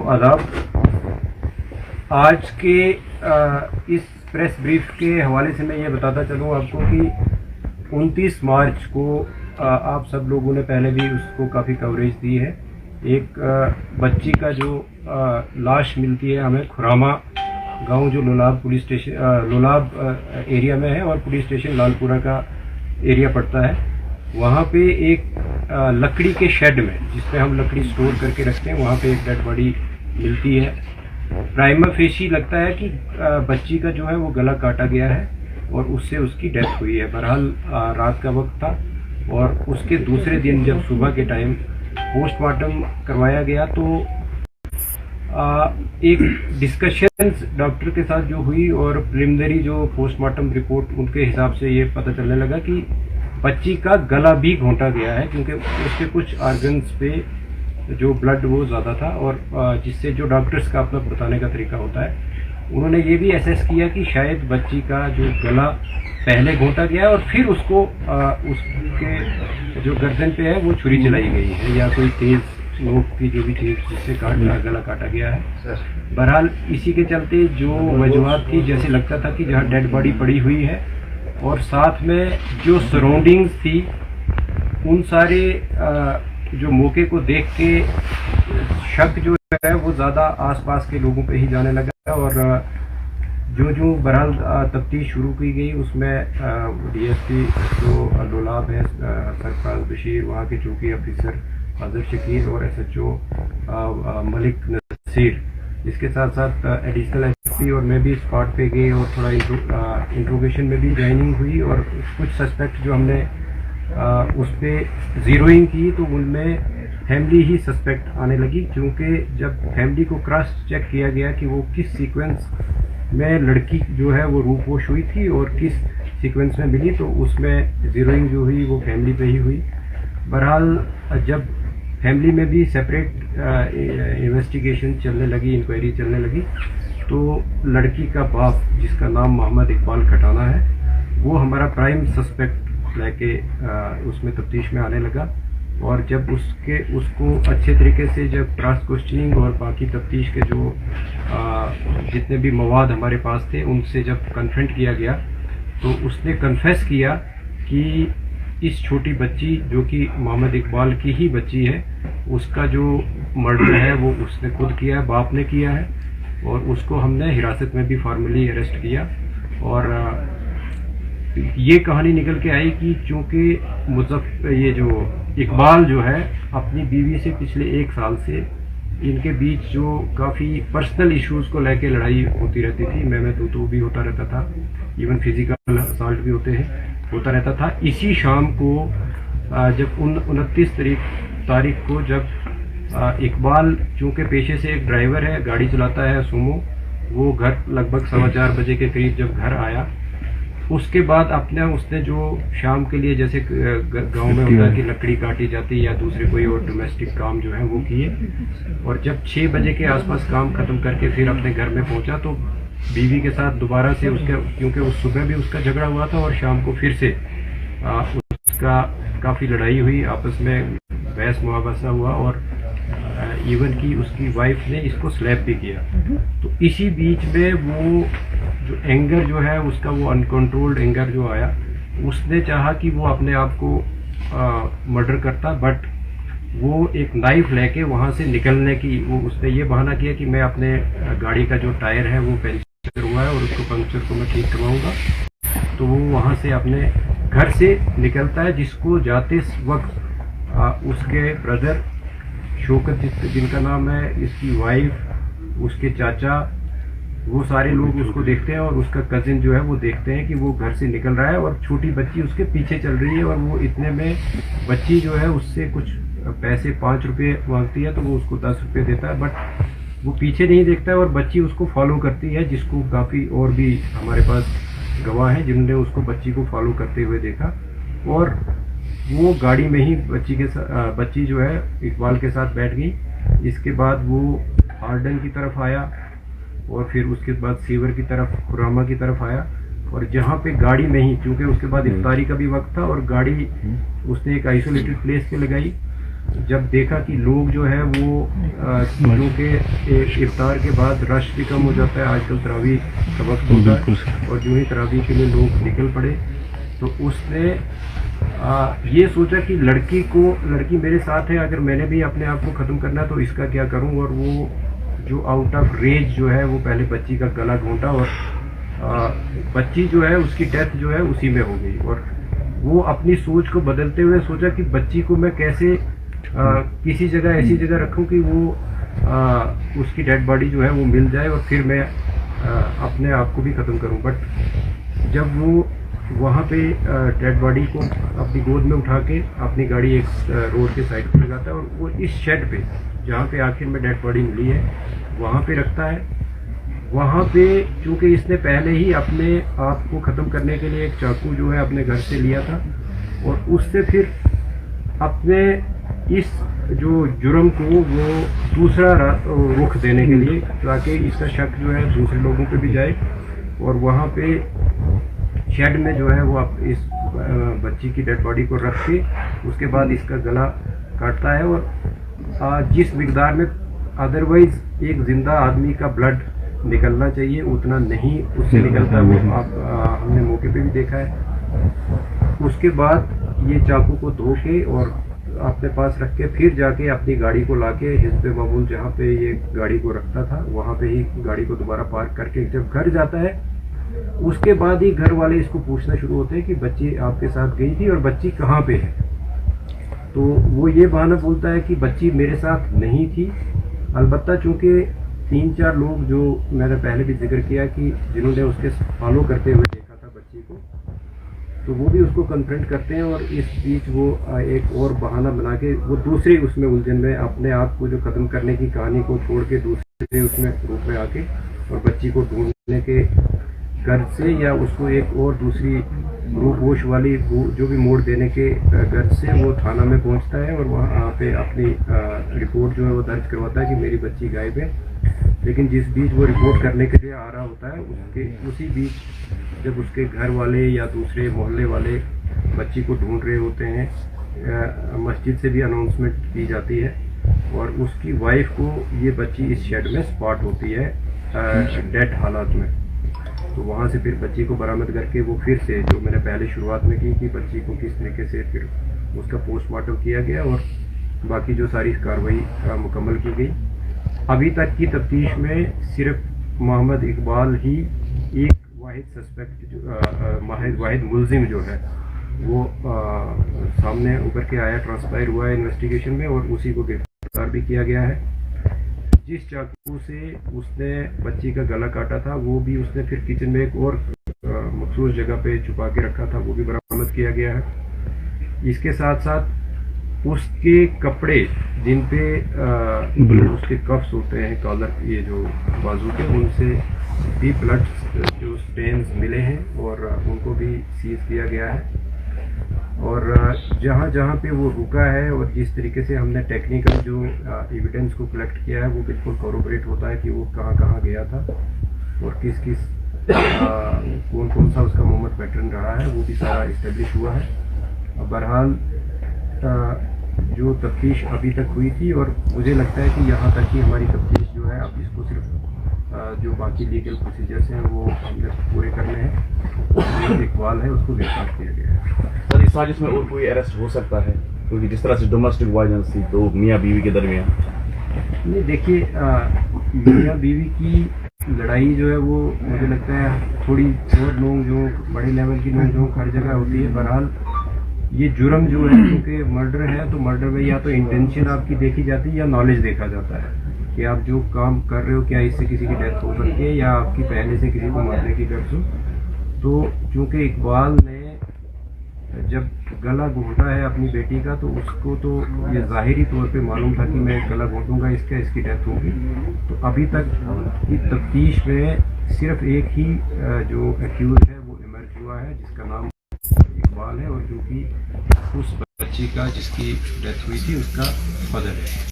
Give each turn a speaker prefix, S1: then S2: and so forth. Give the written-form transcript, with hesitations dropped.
S1: आदाब। आज के इस प्रेस ब्रीफ के हवाले से मैं ये बताता चलूँ आपको कि 29 मार्च को आप सब लोगों ने पहले भी उसको काफ़ी कवरेज दी है। एक बच्ची का जो लाश मिलती है हमें खुरामा गांव जो Lolab police station Lolab area में है और पुलिस स्टेशन लालपुरा का एरिया पड़ता है। वहाँ पे एक लकड़ी के शेड में जिसमें हम लकड़ी स्टोर करके रखते हैं वहाँ पे एक डेड बॉडी मिलती है। प्राइमा फेशी लगता है कि बच्ची का जो है वो गला काटा गया है और उससे उसकी डेथ हुई है। बहरहाल रात का वक्त था और उसके दूसरे दिन जब सुबह के टाइम पोस्टमार्टम करवाया गया तो एक डिस्कशंस डॉक्टर के साथ जो हुई और प्रिलिमिनरी जो पोस्टमार्टम रिपोर्ट उनके हिसाब से ये पता चलने लगा कि बच्ची का गला भी घोंटा गया है क्योंकि उसके कुछ ऑर्गन्स पे जो ब्लड वो ज़्यादा था और जिससे जो डॉक्टर्स का अपना बताने का तरीका होता है उन्होंने ये भी एसेस किया कि शायद बच्ची का जो गला पहले घोंटा गया है और फिर उसको उसके जो गर्दन पे है वो छुरी चलाई गई है या कोई तेज नोक की जो भी चीज जिससे गला काटा गया है। बहरहाल इसी के चलते जो वजूहात थी जैसे लगता था कि जहाँ डेड बॉडी पड़ी हुई है और साथ में जो सराउंडिंग्स थी उन सारे जो मौके को देख के शक जो है वो ज़्यादा आसपास के लोगों पे ही जाने लगा और जो बहरहाल तफ्तीश शुरू की गई उसमें डीएसपी जो लोलाब है सरफराज बशीर, वहाँ के चौकी ऑफिसर आजर शकील और एसएचओ मलिक नसीर, इसके साथ साथ एडिशनल एसपी और मैं भी स्पॉट पे गए और थोड़ा इंट्रोगेशन में भी ज्वाइनिंग हुई और कुछ सस्पेक्ट जो हमने उस पर जीरोइंग की तो उनमें फैमिली ही सस्पेक्ट आने लगी क्योंकि जब फैमिली को क्रॉस चेक किया गया कि वो किस सीक्वेंस में लड़की जो है वो रूपवोश हुई थी और किस सीक्वेंस में मिली तो उसमें जीरोइंग जो हुई वो फैमिली पे ही हुई। बहरहाल जब फैमिली में भी सेपरेट इन्वेस्टिगेशन चलने लगी, इंक्वायरी चलने लगी तो लड़की का बाप जिसका नाम मोहम्मद इकबाल खटाना है वो हमारा प्राइम सस्पेक्ट लेके उसमें तफ्तीश में आने लगा और जब उसको अच्छे तरीके से जब क्रॉस क्वेश्चनिंग और बाकी तफ्तीश के जो जितने भी मवाद हमारे पास थे उनसे जब कन्फ्रंट किया गया तो उसने कन्फेस किया कि इस छोटी बच्ची जो कि मोहम्मद इकबाल की ही बच्ची है उसका जो मर्डर है वो उसने खुद किया है, बाप ने किया है और उसको हमने हिरासत में भी फॉर्मली अरेस्ट किया। और ये कहानी निकल के आई कि चूँकि ये जो इकबाल जो है अपनी बीवी से पिछले 1 साल से इनके बीच जो काफ़ी पर्सनल इश्यूज़ को लेके लड़ाई होती रहती थी, मैं तो भी होता रहता था, इवन फिजिकल असॉल्ट भी होता रहता था। इसी शाम को जब 29 तारीख को जब इकबाल चूँकि पेशे से एक ड्राइवर है, गाड़ी चलाता है सुमो, वो घर लगभग 4:15 बजे के करीब जब घर आया उसके बाद उसने जो शाम के लिए जैसे गांव में होता है कि लकड़ी काटी जाती या दूसरे कोई और डोमेस्टिक काम जो है वो किए और जब 6 बजे के आसपास काम खत्म करके फिर अपने घर में पहुंचा तो बीवी के साथ दोबारा से उसका क्योंकि उस सुबह भी उसका झगड़ा हुआ था और शाम को फिर से उसका काफ़ी लड़ाई हुई, आपस में बहस मुहावसा हुआ और इवन की उसकी वाइफ ने इसको स्लैप भी किया। तो इसी बीच में वो जो एंगर जो है उसका वो अनकंट्रोल्ड एंगर जो आया, उसने चाहा कि वो अपने आप को मर्डर करता, बट वो एक नाइफ लेके वहाँ से निकलने की उसने ये बहाना किया कि मैं अपने गाड़ी का जो टायर है वो पंचर हुआ है और उसको पंचर को मैं ठीक करवाऊँगा। तो वो वहाँ से अपने घर से निकलता है जिसको जाते वक्त उसके ब्रदर शौकत जिनका नाम है, इसकी वाइफ, उसके चाचा, वो सारे लोग उसको देखते हैं और उसका कजिन जो है वो देखते हैं कि वो घर से निकल रहा है और छोटी बच्ची उसके पीछे चल रही है और वो इतने में बच्ची जो है उससे कुछ पैसे 5 रुपये मांगती है तो वो उसको 10 रुपये देता है, बट वो पीछे नहीं देखता है और बच्ची उसको फॉलो करती है, जिसको काफ़ी और भी हमारे पास गवाह हैं जिन्होंने उसको बच्ची को फॉलो करते हुए देखा और वो गाड़ी में ही बच्ची जो है इकबाल के साथ बैठ गई। इसके बाद वो हार्डन की तरफ आया और फिर उसके बाद सीवर की तरफ, खुरामा की तरफ आया और जहाँ पे गाड़ी में ही, क्योंकि उसके बाद इफ्तारी का भी वक्त था और गाड़ी उसने एक आइसोलेटेड प्लेस पे लगाई जब देखा कि लोग जो है वो क्योंकि इफ्तार के बाद रश भी कम हो जाता है, आजकल तरावी का वक्त होता है, और जो ही तरावी के लिए लोग निकल पड़े, तो उसने ये सोचा कि लड़की मेरे साथ है, अगर मैंने भी अपने आप को ख़त्म करना है तो इसका क्या करूं। और वो जो आउट ऑफ रेज जो है वो पहले बच्ची का गला घोंटा, और बच्ची जो है उसकी डेथ जो है उसी में हो गई। और वो अपनी सोच को बदलते हुए सोचा कि बच्ची को मैं कैसे किसी जगह ऐसी जगह रखूं कि वो उसकी डेड बॉडी जो है वो मिल जाए, और फिर मैं अपने आप को भी ख़त्म करूं। बट जब वो वहाँ पे डेड बॉडी को अपनी गोद में उठा के अपनी गाड़ी एक रोड के साइड पर लगाता है, और वो इस शेड पे जहाँ पे आखिर में डेड बॉडी मिली है वहाँ पे रखता है। वहाँ पे चूँकि इसने पहले ही अपने आप को ख़त्म करने के लिए एक चाकू जो है अपने घर से लिया था, और उससे फिर अपने इस जो जुर्म को वो दूसरा रुख देने के लिए, ताकि इसका शक जो है दूसरे लोगों पे भी जाए, और वहाँ पे शेड में जो है वो इस बच्ची की डेड बॉडी को रख के उसके बाद इसका गला काटता है। और जिस मिकदार में अदरवाइज एक जिंदा आदमी का ब्लड निकलना चाहिए उतना नहीं उससे निकलता, वो हमने मौके पे भी देखा है। उसके बाद ये चाकू को धो के और अपने पास रख के फिर जाके अपनी गाड़ी को लाके हिस्बे मामूल जहाँ पे ये गाड़ी को रखता था वहाँ पे ही गाड़ी को दोबारा पार्क करके जब घर जाता है, उसके बाद ही घर वाले इसको पूछना शुरू होते हैं कि बच्ची आपके साथ गई थी और बच्ची कहाँ पे है। तो वो ये बहाना बोलता है कि बच्ची मेरे साथ नहीं थी। अलबत्ता चूँकि 3-4 लोग जो मैंने पहले भी जिक्र किया कि जिन्होंने उसके फॉलो करते हुए देखा था बच्ची को, तो वो भी उसको कन्फ्रंट करते हैं, और इस बीच वो एक और बहाना बना के वो दूसरे उसमें उलझन में अपने आप को जो ख़त्म करने की कहानी को छोड़ के दूसरे उसमें रूप में आके और बच्ची को ढूंढने के घर से या उसको एक और दूसरी रूपोश वाली जो भी मोड़ देने के घर से वो थाना में पहुंचता है, और वहाँ पे अपनी रिपोर्ट जो है वो दर्ज करवाता है कि मेरी बच्ची गायब है। लेकिन जिस बीच वो रिपोर्ट करने के लिए आ रहा होता है उसी बीच जब उसके घर वाले या दूसरे मोहल्ले वाले बच्ची को ढूंढ रहे होते हैं, मस्जिद से भी अनाउंसमेंट की जाती है, और उसकी वाइफ को ये बच्ची इस शेड में स्पॉट होती है डेड हालात में। तो वहाँ से फिर बच्ची को बरामद करके वो फिर से जो मैंने पहले शुरुआत में की कि बच्ची को किस तरीके से फिर उसका पोस्टमार्टम किया गया और बाकी जो सारी कार्रवाई मुकम्मल की गई। अभी तक की तफ्तीश में सिर्फ मोहम्मद इकबाल ही एक वाहिद सस्पेक्ट जो वाहिद मुलजिम जो है वो सामने उभर के आया, ट्रांसपायर हुआ है इन्वेस्टिगेशन में, और उसी को गिरफ्तार भी किया गया है। जिस चाकू से उसने बच्ची का गला काटा था वो भी उसने फिर किचन में एक और मखसूस जगह पे छुपा के रखा था, वो भी बरामद किया गया है। इसके साथ साथ उसके कपड़े जिन पे उसके कफ्स होते हैं, कॉलर, ये जो बाजू के, उनसे भी ब्लड जो स्टेन्स मिले हैं और उनको भी सीज किया गया है। और जहाँ जहाँ पे वो रुका है और जिस तरीके से हमने टेक्निकल जो एविडेंस को कलेक्ट किया है वो बिल्कुल कॉरोबरेट होता है कि वो कहाँ कहाँ गया था और किस किस कौन कौन सा उसका मोमेंट पैटर्न रहा है, वो भी सारा इस्टेब्लिश हुआ है। बहरहाल जो तफ्तीश अभी तक हुई थी, और मुझे लगता है कि यहाँ तक ही हमारी तफ्तीश जो है, अब इसको सिर्फ जो बाकी लीगल प्रोसीजर्स हैं वो हमने पूरे करने हैं। जो इकबाल है उसको गिरफ्तार किया गया है।
S2: सर, इस साजिश में और कोई अरेस्ट हो सकता है? क्योंकि जिस तरह से डोमेस्टिक वायलेंस थी तो मियाँ बीवी के दरमियान।
S1: नहीं, देखिए, मियाँ बीवी की लड़ाई जो है वो मुझे लगता है थोड़ी और लोग जो बड़े लेवल की लोग जो हर जगह होती है। बहरहाल ये जुर्म जो है, क्योंकि मर्डर है तो मर्डर में या तो इंटेंशन आपकी देखी जाती है या नॉलेज देखा जाता है कि आप जो काम कर रहे हो क्या इससे किसी की डेथ हो सकती है या आपकी पहले से किसी को मारने की गर्ज हो। तो चूँकि इकबाल ने जब गला घोंटा है अपनी बेटी का, तो उसको तो ये ज़ाहिरी तौर पे मालूम था कि मैं गला घोंटूंगा इसकी डेथ होगी। तो अभी तक की तफ्तीश में सिर्फ एक ही जो एक्यूज है वो इमर्ज हुआ है, जिसका नाम इकबाल है, और जो कि उस बच्ची का जिसकी डेथ हुई थी उसका फादर है।